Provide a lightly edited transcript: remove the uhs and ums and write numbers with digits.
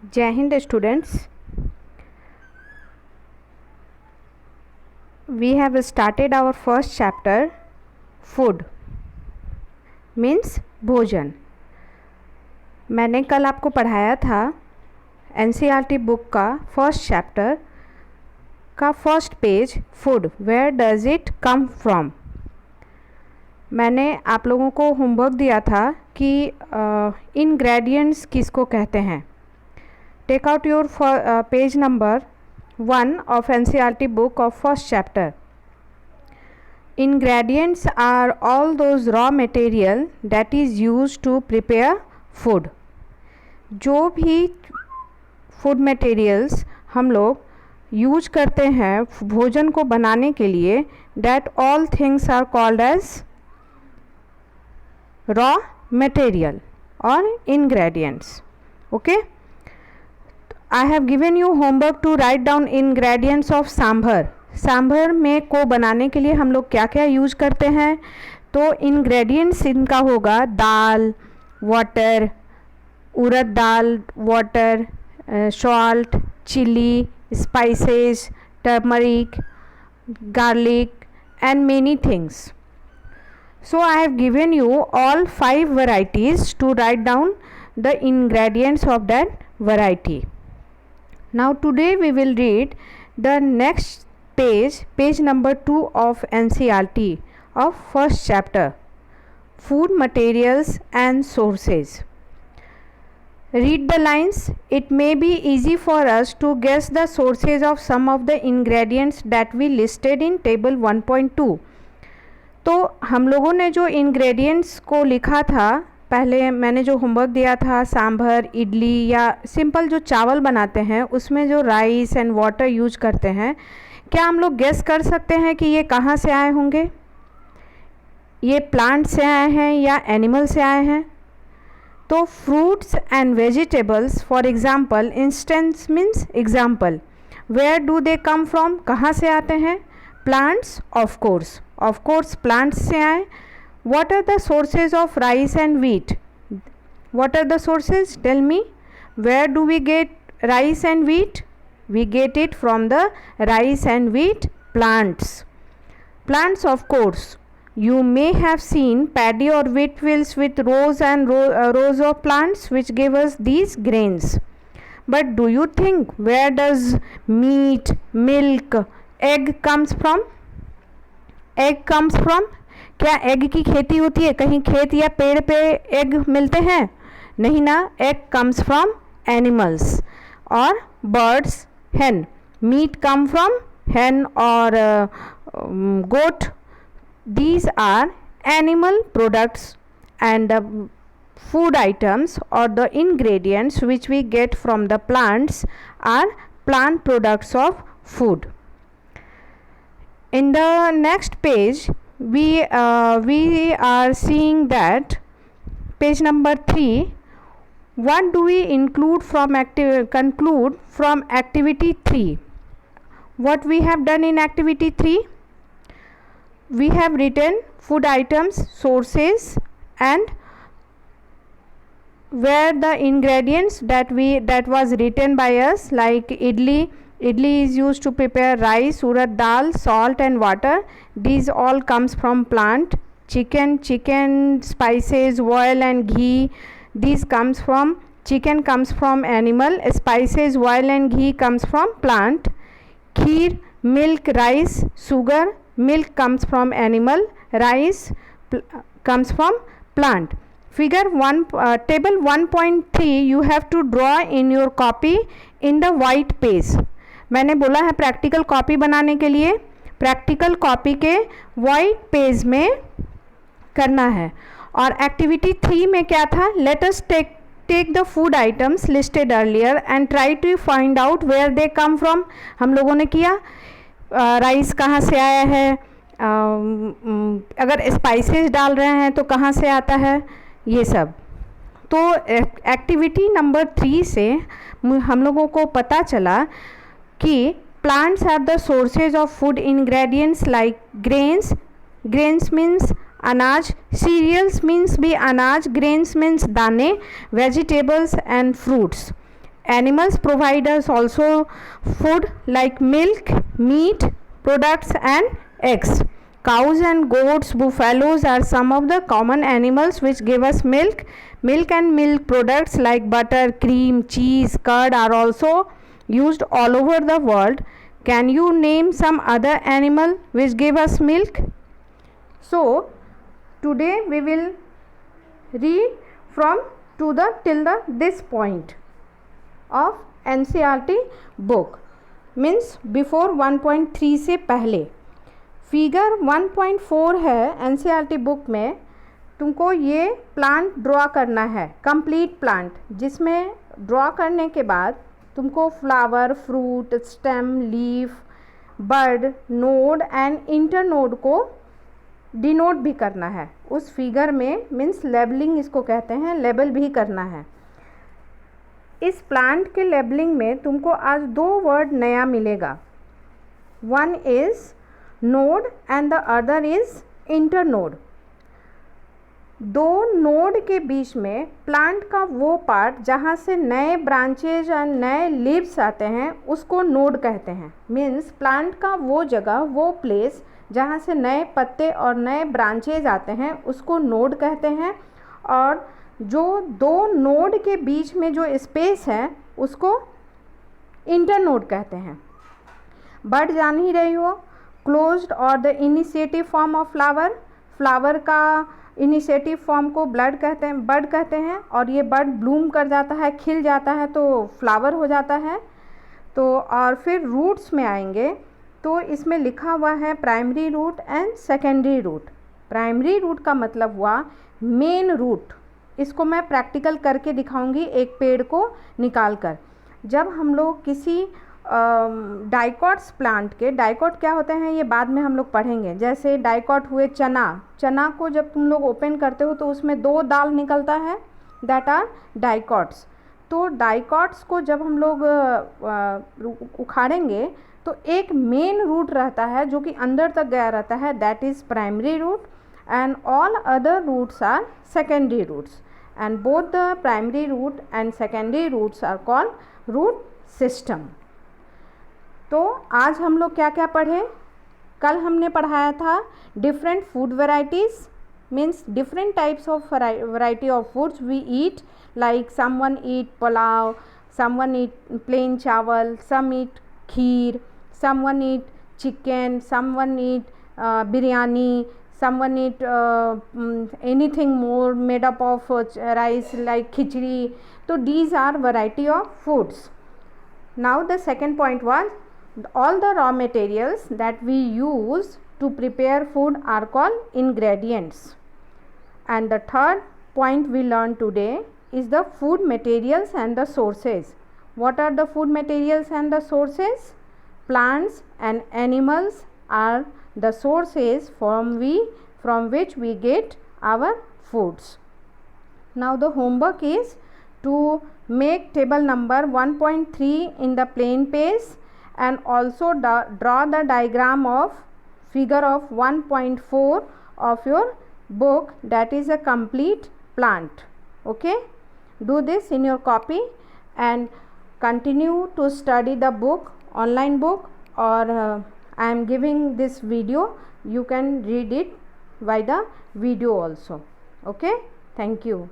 जय Hind students, we have started our first chapter, food means भोजन। मैंने कल आपको पढ़ाया था NCERT बुक का फर्स्ट चैप्टर का first page, food where does it come from. मैंने आप लोगों को होमवर्क दिया था कि इंग्रेडिएंट्स किसको कहते हैं। Take out your page number 1 of NCERT book of first chapter. Ingredients are all those raw material that is used to prepare food. जो भी फूड मटेरियल्स हम लोग यूज करते हैं भोजन को बनाने के लिए, that all things are called as raw material or ingredients. Okay? I have given you homework to write down ingredients of sambar. Sambar में को बनाने के लिए हम लोग क्या क्या यूज करते हैं, तो इंग्रेडिएंट्स इनका होगा दाल, वाटर, उड़द दाल, water, salt, chilli, spices, turmeric, garlic and many things. So I have given you all 5 varieties to write down the ingredients of that variety. Now today we will read the next page, page number 2 of NCERT of first chapter, food materials and sources. Read the lines. It may be easy for us to guess the sources of some of the ingredients that we listed in table 1.2. तो हम लोगों ने जो ingredients को लिखा था, पहले मैंने जो होमवर्क दिया था सांभर, इडली या सिंपल जो चावल बनाते हैं उसमें जो राइस एंड वाटर यूज करते हैं, क्या हम लोग गेस कर सकते हैं कि ये कहाँ से आए होंगे? ये प्लांट से आए हैं या एनिमल से आए हैं? तो fruits and vegetables for example, instance means example, where do they come from, कहाँ से आते हैं? प्लांट्स, ऑफ कोर्स प्लांट्स से आए। What are the sources of rice and wheat? What are the sources? Tell me. Where do we get rice and wheat? We get it from the rice and wheat plants. Plants, of course. You may have seen paddy or wheat fields with rows and rows of plants which give us these grains. But do you think where does meat, milk, egg comes from? Egg comes from? क्या egg की खेती होती है? कहीं खेत या पेड़ पे एग मिलते हैं? नहीं ना। एग कम्स फ्रॉम एनिमल्स और birds, hen. Meat come from hen और goat. These are animal products and the food items or the ingredients which we get from the plants are plant products of food. In the next page we are seeing that page number 3, what do we include from conclude from activity 3? What we have done in activity 3? We have written food items, sources and where the ingredients that was written by us, like idli is used to prepare rice, urad dal, salt and water. These all comes from plant. Chicken, spices, oil and ghee. These comes from chicken, comes from animal. Spices, oil and ghee comes from plant. Kheer, milk, rice, sugar. Milk comes from animal. Rice comes from plant. Figure 1, table 1.3 you have to draw in your copy in the white page. मैंने बोला है practical copy बनाने के लिए, practical copy के white page में करना है। और एक्टिविटी 3 में क्या था? Let us take the food items listed earlier and try to find out where they come from. हम लोगों ने किया, राइस कहाँ से आया है, अगर स्पाइसेस डाल रहे हैं तो कहाँ से आता है, ये सब। तो एक्टिविटी नंबर 3 से हम लोगों को पता चला कि plants are the sources of food ingredients like grains means अनाज, cereals means भी अनाज, grains means दाने, vegetables and fruits. Animals provide us also food like milk, meat products and eggs. Cows and goats, buffaloes are some of the common animals which give us milk. Milk and milk products like butter, cream, cheese, curd are also used all over the world. Can you name some other animal which give us milk? So today we will read from to the till the this point of NCERT book, means before 1.3 से पहले. Figure 1.4 है NCERT book में. तुमको ये plant draw करना है, complete plant, जिसमें draw करने के बाद तुमको flower, fruit, stem, leaf, bird, node and internode को डिनोट भी करना है उस फिगर में, मीन्स लेबलिंग इसको कहते हैं, लेबल भी करना है. इस प्लांट के लेबलिंग में तुमको आज 2 वर्ड नया मिलेगा. One is node and the other is internode. 2 node के बीच में प्लांट का वो पार्ट जहाँ से नए ब्रांचेज और नए लीव्स आते हैं उसको नोड कहते हैं. मीन्स प्लांट का वो जगह, वो प्लेस जहाँ से नए पत्ते और नए ब्रांचेज आते हैं उसको नोड कहते हैं. और जो 2 नोड के बीच में जो स्पेस है उसको इंटरनोड कहते हैं. बड जान ही रही हो, क्लोज्ड और the initiative form of flower. Flower का इनिशिएटिव फॉर्म को बड कहते हैं और ये बड ब्लूम कर जाता है, खिल जाता है तो फ्लावर हो जाता है. तो और फिर रूट्स में आएंगे तो इसमें लिखा हुआ है primary root and secondary root. Primary root का मतलब हुआ मेन रूट. इसको मैं प्रैक्टिकल करके दिखाऊंगी एक पेड़ को निकाल कर. जब हम लोग किसी डाइकॉट्स प्लांट के, डाइकॉट क्या होते हैं ये बाद में हम लोग पढ़ेंगे. जैसे डाइकॉट हुए चना को जब तुम लोग ओपन करते हो तो उसमें 2 दाल निकलता है, दैट आर डाइकॉट्स. तो डाइकॉट्स को जब हम लोग उखाड़ेंगे तो एक मेन रूट रहता है जो कि अंदर तक गया रहता है, that is primary root, and all other roots are secondary roots, and both the primary root and secondary roots are called root system. तो आज हम लोग क्या क्या पढ़े? कल हमने पढ़ाया था different food varieties, means different types of variety of foods we eat, like someone eat pulao, someone eat plain chawal, some eat kheer, someone eat chicken, someone eat biryani, someone eat anything more made up of rice like khichdi. So these are variety of foods. Now the second point was all the raw materials that we use to prepare food are called ingredients. And the third point we learned today is the food materials and the sources. What are the food materials and the sources? Plants and animals are the sources from which we get our foods. Now the homework is to make table number 1.3 in the plain page and also draw the diagram of figure of 1.4 of your book, that is a complete plant. Okay, do this in your copy and continue to study the book, online book, or I am giving this video, you can read it by the video also. Okay, thank you.